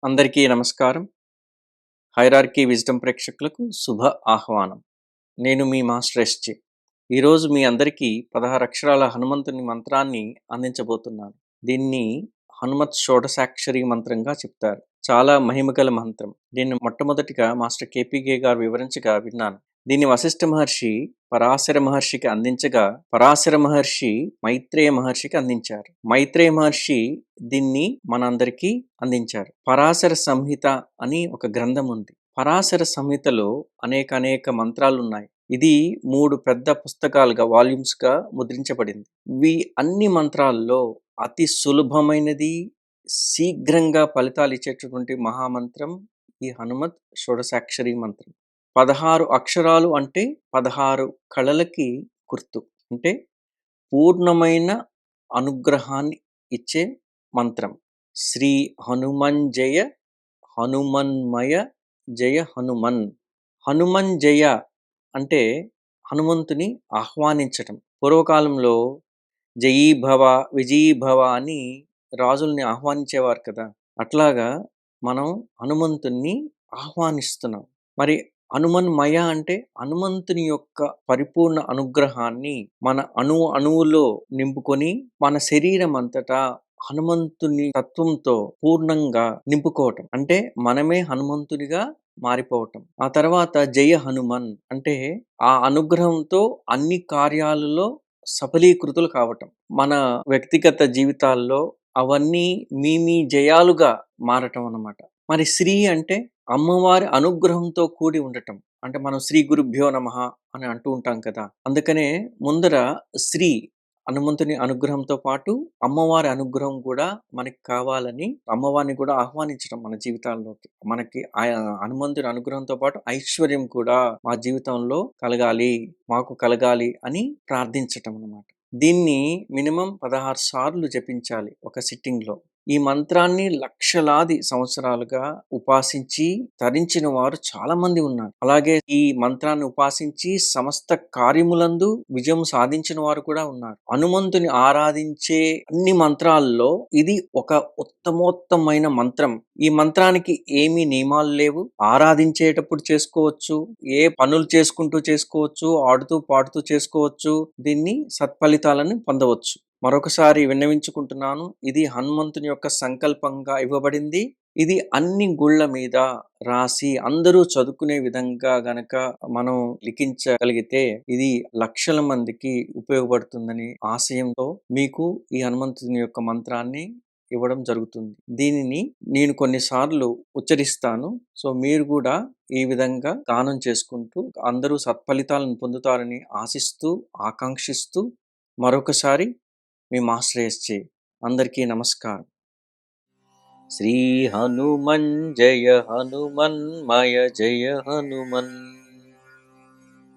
అందరికీ నమస్కారం. Hierarchy wisdom ప్రేక్షకులకు శుభ ఆహ్వానం. నేను మీ మాస్టర్ ఎస్‌జే. ఈరోజు మీ అందరికీ 16 అక్షరాల హనుమంతుని మంత్రాన్ని అందించబోతున్నాను. దీన్ని హనుమత్ షోడశాక్షరి మంత్రంగా చెప్తారు. చాలా మహిమగల మంత్రం. దీన్ని మొట్టమొదటిగా మాస్టర్ కేపీకే గారు వివరించగా విన్నాను. దీన్ని వశిష్ఠ మహర్షి పరాశర మహర్షికి అందించగా, పరాశర మహర్షి మైత్రేయ మహర్షికి అందించారు. మైత్రేయ మహర్షి దీన్ని మనందరికీ అందించారు. పరాశర సంహిత అని ఒక గ్రంథం ఉంది. పరాశర సంహితలో అనేక మంత్రాలున్నాయి. ఇది 3 పెద్ద పుస్తకాలుగా వాల్యూమ్స్‌గా ముద్రించబడింది. ఇవి అన్ని మంత్రాల్లో అతి సులభమైనది, శీఘ్రంగా ఫలితాలిచ్చేటటువంటి మహామంత్రం ఈ హనుమత్ షోడశాక్షరి మంత్రం. 16 అక్షరాలు అంటే 16 కళలకి గుర్తు. అంటే పూర్ణమైన అనుగ్రహాన్ని ఇచ్చే మంత్రం. శ్రీ హనుమంజయ హనుమన్మయ జయ హనుమన్. హనుమంజయ అంటే హనుమంతుని ఆహ్వానించటం. పూర్వకాలంలో జయీభవ, విజయీభవ అని రాజుల్ని ఆహ్వానించేవారు కదా! అట్లాగా మనం హనుమంతుణ్ణి ఆహ్వానిస్తున్నాం. మరి హనుమన్మయ అంటే హనుమంతుని యొక్క పరిపూర్ణ అనుగ్రహాన్ని మన అణువులో నింపుకొని మన శరీరం అంతటా హనుమంతుని తత్వంతో పూర్ణంగా నింపుకోవటం. అంటే మనమే హనుమంతునిగా మారిపోవటం. ఆ తర్వాత జయ హనుమన్ అంటే ఆ అనుగ్రహంతో అన్ని కార్యాలలో సఫలీకృతులు కావటం. మన వ్యక్తిగత జీవితాల్లో అవన్నీ మీ జయాలుగా మారటం అన్నమాట. మరి శ్రీ అంటే అమ్మవారి అనుగ్రహంతో కూడి ఉండటం. అంటే మనం శ్రీ గురుభ్యో నమః అని అంటూ ఉంటాం కదా! అందుకనే ముందర శ్రీ హనుమంతుని అనుగ్రహంతో పాటు అమ్మవారి అనుగ్రహం కూడా మనకి కావాలని అమ్మవారిని కూడా ఆహ్వానించడం మన జీవితాల్లోకి. మనకి హనుమంతుని అనుగ్రహంతో పాటు ఐశ్వర్యం కూడా మా జీవితంలో కలగాలి, మాకు కలగాలి అని ప్రార్థించటం అన్నమాట. దీన్ని మినిమం 16 సార్లు జపించాలి ఒక సిట్టింగ్‌లో. ఈ మంత్రాన్ని లక్షలాది సంవత్సరాలుగా ఉపాసించి తరించిన వారు చాలా మంది ఉన్నారు. అలాగే ఈ మంత్రాన్ని ఉపాసించి సమస్త కార్యములందు విజయం సాధించిన వారు కూడా ఉన్నారు. హనుమంతుని ఆరాధించే అన్ని మంత్రాల్లో ఇది ఒక ఉత్తమోత్తమైన మంత్రం. ఈ మంత్రానికి ఏమీ నియమాలు లేవు. ఆరాధించేటప్పుడు చేసుకోవచ్చు. ఏ పనులు చేసుకుంటూ చేసుకోవచ్చు. ఆడుతూ పాడుతూ చేసుకోవచ్చు. దీన్ని సత్ఫలితాలను పొందవచ్చు. మరొకసారి విన్నవించుకుంటున్నాను. ఇది హనుమంతుని యొక్క సంకల్పంగా ఇవ్వబడింది. ఇది అన్ని గుళ్ళ మీద రాసి అందరూ చదువుకునే విధంగా గనక మనం లిఖించగలిగితే ఇది లక్షల మందికి ఉపయోగపడుతుందని ఆశయంతో మీకు ఈ హనుమంతుని యొక్క మంత్రాన్ని ఇవ్వడం జరుగుతుంది. దీనిని నేను కొన్నిసార్లు ఉచ్చరిస్తాను. సో మీరు కూడా ఈ విధంగా గానం చేసుకుంటూ అందరూ సత్ఫలితాలను పొందుతారని ఆశిస్తూ, ఆకాంక్షిస్తూ మరొకసారి మీ మాస్టర్ ఎస్‌జే. అందరికీ నమస్కారం. శ్రీ హనుమన్ జయ హనుమన్మయ జయ హనుమన్.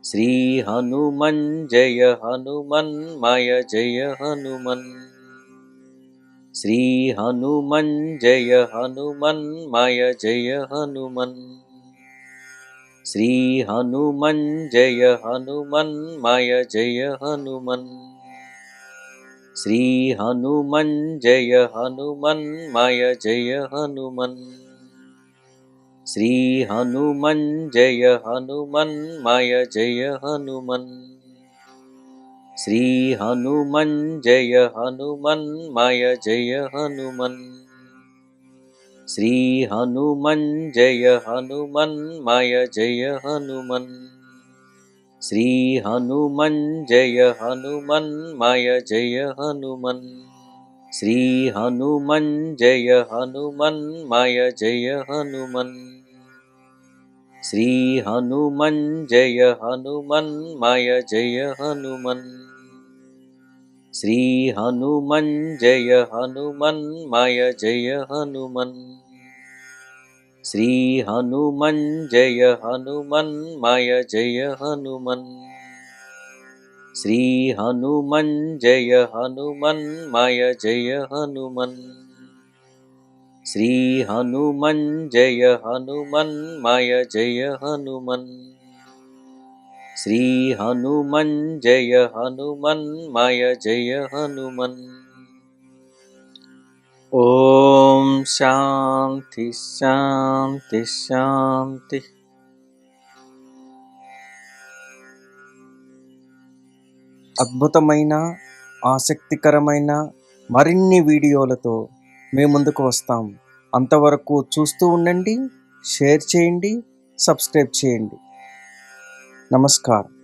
శ్రీ హనుమన్ జయ హనుమన్మయ జయ హనుమన్. శ్రీ హనుమన్ జయ హనుమన్మయ జయ హనుమన్. శ్రీ హనుమన్ జయ హనుమన్మయ జయ హనుమన్. శ్రీ హనుమన్ జయ హనుమన్మయ జయ హనుమన్. శ్రీ హనుమన్ జయ హనుమన్మయ జయ హనుమన్. శ్రీ హనుమన్ జయ హనుమన్మయ జయ హనుమన్. శ్రీ హనుమన్ జయ హనుమన్మయ జయ హనుమన్. శ్రీ హనుమన్ జయ హనుమన్మయ జయ హనుమన్. శ్రీ హనుమన్ జయ హనుమన్మయ జయ హనుమన్. శ్రీ హనుమన్ జయ హనుమన్మయ జయ హనుమన్. శ్రీ హనుమన్ జయ హనుమన్మయ జయ హనుమన్. శ్రీ హనుమన్ జయ హనుమన్మయ జయ హనుమన్. శ్రీ హనుమన్ జయ హనుమన్మయ జయ హనుమన్. శ్రీ హనుమన్ జయ హనుమన్మయ జయ హనుమన్. శ్రీ హనుమన్ జయ హనుమన్మయ జయ హనుమన్. ఓం శాంతి శాంతి శాంతి. అద్భుతమైన ఆసక్తికరమైన మరిన్ని వీడియోలతో మీ ముందుకు వస్తాం. అంతవరకు చూస్తూ ఉండండి, షేర్ చేయండి, సబ్స్క్రైబ్ చేయండి. నమస్కారం.